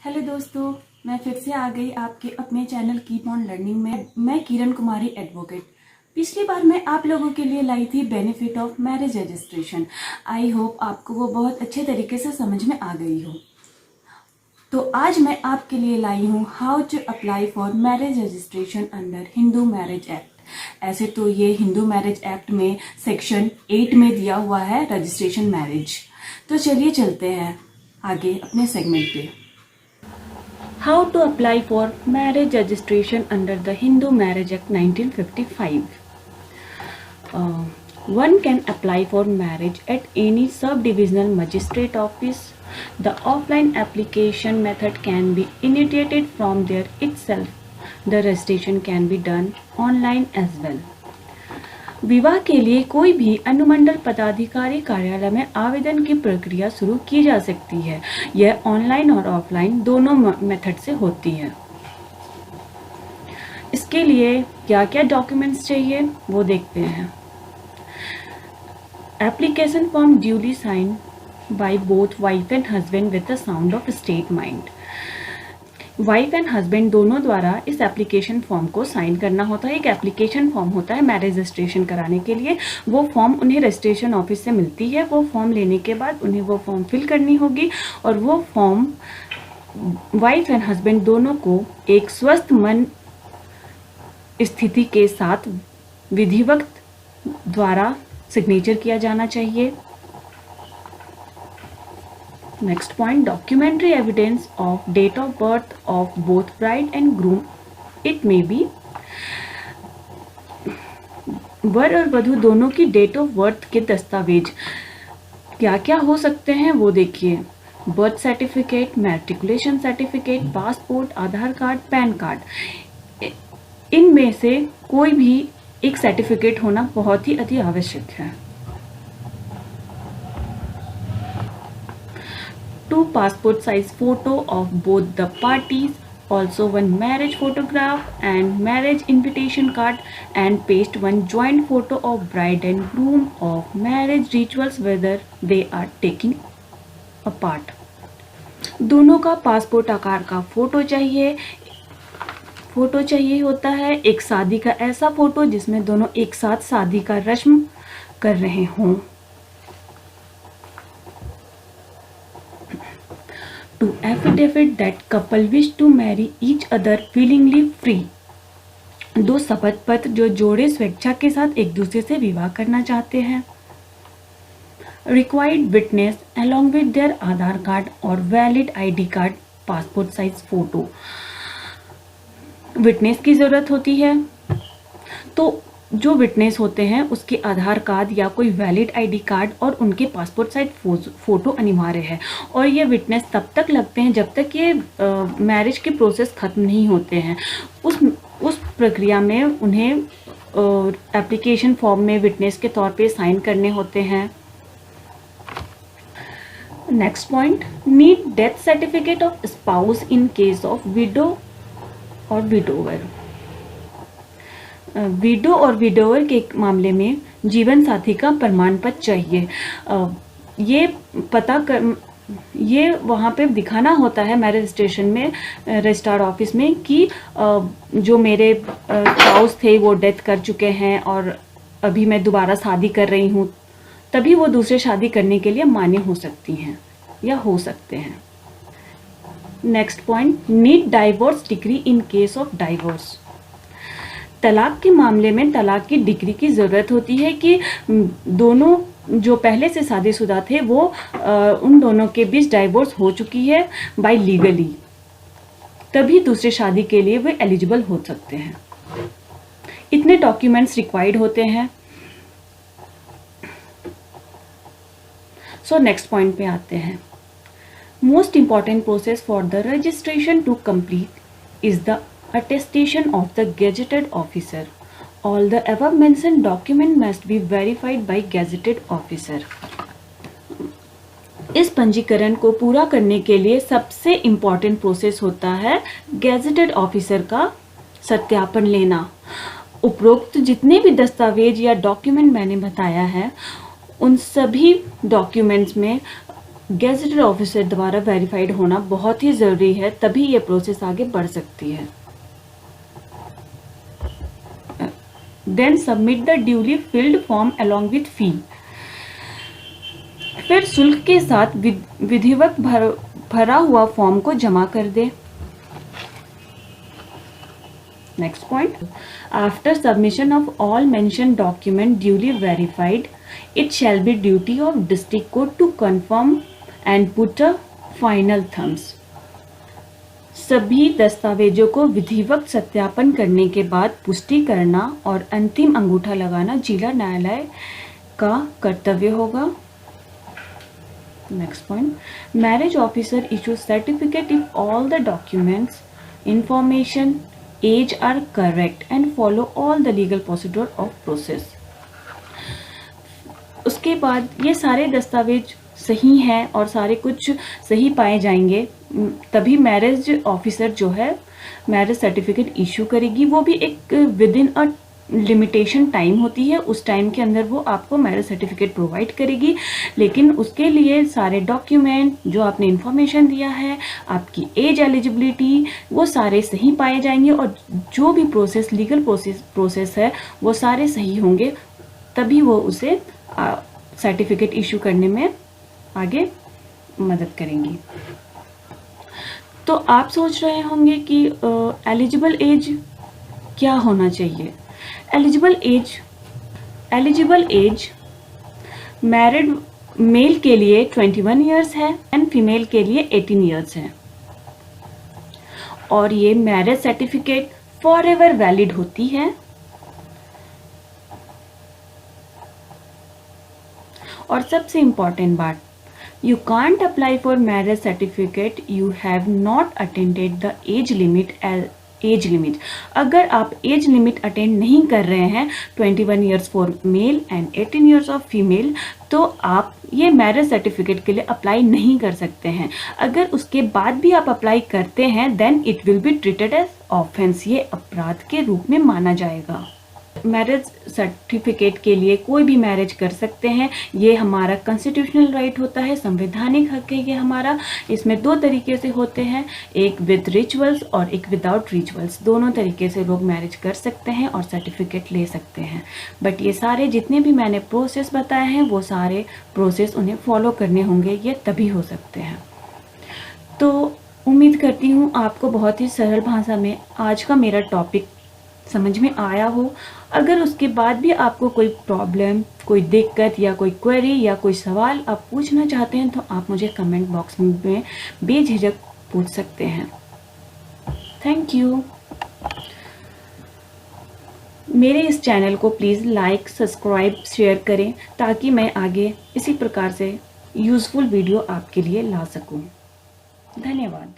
Hello दोस्तों, मैं फिर से आ गई आपके अपने चैनल कीप ऑन लर्निंग में। मैं किरण कुमारी एडवोकेट। पिछली बार मैं आप लोगों के लिए लाई थी benefit of marriage registration. I hope आपको वो बहुत अच्छे तरीके से समझ में आ गई हो। तो आज मैं आपके लिए लाई हूँ how to apply for marriage registration under Hindu marriage act. ऐसे तो ये हिंदू मैरिज एक्ट में सेक्शन 8 में दिया हुआ है रजिस्ट्रेशन मैरिज। तो चलिए चलते हैं आगे अपने सेगमेंट पे। How to apply for marriage registration under the Hindu Marriage Act 1955. One can apply for marriage at any sub-divisional magistrate office. The offline application method can be initiated from there itself. The registration can be done online as well. विवाह के लिए कोई भी अनुमंडल पदाधिकारी कार्यालय में आवेदन की प्रक्रिया शुरू की जा सकती है। यह ऑनलाइन और ऑफलाइन दोनों मेथड से होती है। इसके लिए क्या क्या डॉक्यूमेंट्स चाहिए वो देखते हैं। Application form duly sign by both wife and husband with the sound of state mind. Wife and husband दोनों द्वारा इस एप्लीकेशन फॉर्म को साइन करना होता है। एक एप्लीकेशन फॉर्म होता है मैरिज रजिस्ट्रेशन कराने के लिए। वो फॉर्म उन्हें रजिस्ट्रेशन ऑफिस से मिलती है। वो फॉर्म लेने के बाद उन्हें वो फॉर्म फिल करनी होगी और वो फॉर्म वाइफ एंड हस्बैंड दोनों को एक स्वस्थ मन स्थिति के साथ विधिवत द्वारा सिग्नेचर किया जाना चाहिए। Next point, documentary evidence of date of birth of both bride and groom. It may be वर और वधू दोनों की डेट ऑफ बर्थ के दस्तावेज क्या क्या हो सकते हैं वो देखिए। Birth certificate, matriculation certificate, passport, Aadhaar card, PAN card. इनमें से कोई भी एक सर्टिफिकेट होना बहुत ही अति आवश्यक है। 2 passport size photo of both the parties, also 1 marriage photograph and marriage invitation card, and paste 1 joint photo of bride and groom of marriage rituals whether they are taking a part. दोनों का passport आकार का photo चाहिए होता है। एक शादी का ऐसा फोटो जिसमें दोनों एक साथ शादी का रस्म कर रहे हों। To affidavit that couple wish to marry each other willingly free. 2 शपथ पत्र जो जोड़े स्वेच्छा के साथ एक दूसरे से विवाह करना चाहते हैं। Required witness along with their Aadhaar card और valid ID card, passport size photo. Witness की जरूरत होती है तो जो विटनेस होते हैं उसके आधार कार्ड या कोई वैलिड आईडी कार्ड और उनके पासपोर्ट साइज फोटो अनिवार्य है। और ये विटनेस तब तक लगते हैं जब तक ये मैरिज के प्रोसेस खत्म नहीं होते हैं। उस प्रक्रिया में उन्हें एप्लीकेशन फॉर्म में विटनेस के तौर पे साइन करने होते हैं। Next point, need death certificate of spouse in case of window और विडोवर। विडो और विडोवर के मामले में जीवन साथी का प्रमाण पत्र चाहिए। ये वहाँ पे दिखाना होता है मैरिज रजिस्ट्रेशन में रजिस्ट्रार ऑफिस में कि जो मेरे स्पाउस थे वो डेथ कर चुके हैं और अभी मैं दोबारा शादी कर रही हूँ, तभी वो दूसरे शादी करने के लिए मान्य हो सकती हैं या हो सकते हैं। Next point, need divorce degree in case of divorce. तलाक के मामले में तलाक की डिग्री की ज़रूरत होती है कि दोनों जो पहले से शादीशुदा थे वो उन दोनों के बीच डाइवोर्स हो चुकी है बाय लीगली, तभी दूसरे शादी के लिए वे एलिजिबल हो सकते हैं। इतने डॉक्यूमेंट्स रिक्वायर्ड होते हैं। सो नेक्स्ट पॉइंट पे आते हैं। Most important process for the registration to complete is the attestation of the gazetted officer. All the above mentioned document must be verified by gazetted officer. इस पंजीकरण को पूरा करने के लिए सबसे इम्पॉर्टेंट प्रोसेस होता है गैजेटेड ऑफिसर का सत्यापन लेना। उपरोक्त जितने भी दस्तावेज या डॉक्यूमेंट मैंने बताया है उन सभी डॉक्यूमेंट्स में गेजेटेड ऑफिसर द्वारा वेरीफाइड होना बहुत ही ज़रूरी है, तभी ये प्रोसेस आगे बढ़ सकती है। Then submit the duly filled form along with fee. फिर शुल्क के साथ विधिवत भरा हुआ फॉर्म को जमा कर दे। Next point, after submission of all mention document duly verified, it shall be duty of district court to confirm and put a final thumbs। सभी दस्तावेजों को विधिवत सत्यापन करने के बाद पुष्टि करना और अंतिम अंगूठा लगाना जिला न्यायालय का कर्तव्य होगा। Next point, marriage officer issue certificate if all the documents information as are correct and follow all the legal procedure of process. उसके बाद ये सारे दस्तावेज सही हैं और सारे कुछ सही पाए जाएंगे, तभी मैरिज ऑफिसर जो है मैरिज सर्टिफिकेट इशू करेगी। वो भी एक with in a limitation time होती है, उस टाइम के अंदर वो आपको मैरिज सर्टिफिकेट प्रोवाइड करेगी। लेकिन उसके लिए सारे डॉक्यूमेंट जो आपने इन्फॉर्मेशन दिया है, आपकी एज एलिजिबिलिटी, वो सारे सही पाए जाएंगे और जो भी प्रोसेस लीगल प्रोसेस है वो सारे सही होंगे, तभी वो उसे सर्टिफिकेट इशू करने में आगे मदद करेंगी। तो आप सोच रहे होंगे कि एलिजिबल एज क्या होना चाहिए। एलिजिबल एज मैरिड मेल के लिए 21 ईयर्स है एंड फीमेल के लिए 18 ईयर्स है, और ये marriage certificate for ever valid होती है। और सबसे इम्पॉर्टेंट बात, you can't apply for marriage certificate you have not attended the age limit. अगर आप एज लिमिट अटेंड नहीं कर रहे हैं 21 years for male and 18 years of female, तो आप ये मैरिज सर्टिफिकेट के लिए अप्लाई नहीं कर सकते हैं। अगर उसके बाद भी आप अप्लाई करते हैं then it will be treated as offence, ये अपराध के रूप में माना जाएगा। मैरिज सर्टिफिकेट के लिए कोई भी मैरिज कर सकते हैं, ये हमारा कॉन्स्टिट्यूशनल राइट होता है, संवैधानिक हक है ये हमारा। इसमें दो तरीके से होते हैं, एक विद रिचुअल्स और एक विदाउट रिचुअल्स। दोनों तरीके से लोग मैरिज कर सकते हैं और सर्टिफिकेट ले सकते हैं। बट ये सारे जितने भी मैंने प्रोसेस बताए हैं वो सारे प्रोसेस उन्हें फॉलो करने होंगे, ये तभी हो सकते हैं। तो उम्मीद करती हूँ आपको बहुत ही सरल भाषा में आज का मेरा टॉपिक समझ में आया हो। अगर उसके बाद भी आपको कोई प्रॉब्लम, कोई दिक्कत या कोई क्वेरी या कोई सवाल आप पूछना चाहते हैं तो आप मुझे कमेंट बॉक्स में बेझिझक पूछ सकते हैं। Thank you. मेरे इस चैनल को प्लीज़ लाइक, सब्सक्राइब, शेयर करें ताकि मैं आगे इसी प्रकार से यूज़फुल वीडियो आपके लिए ला सकूं। धन्यवाद।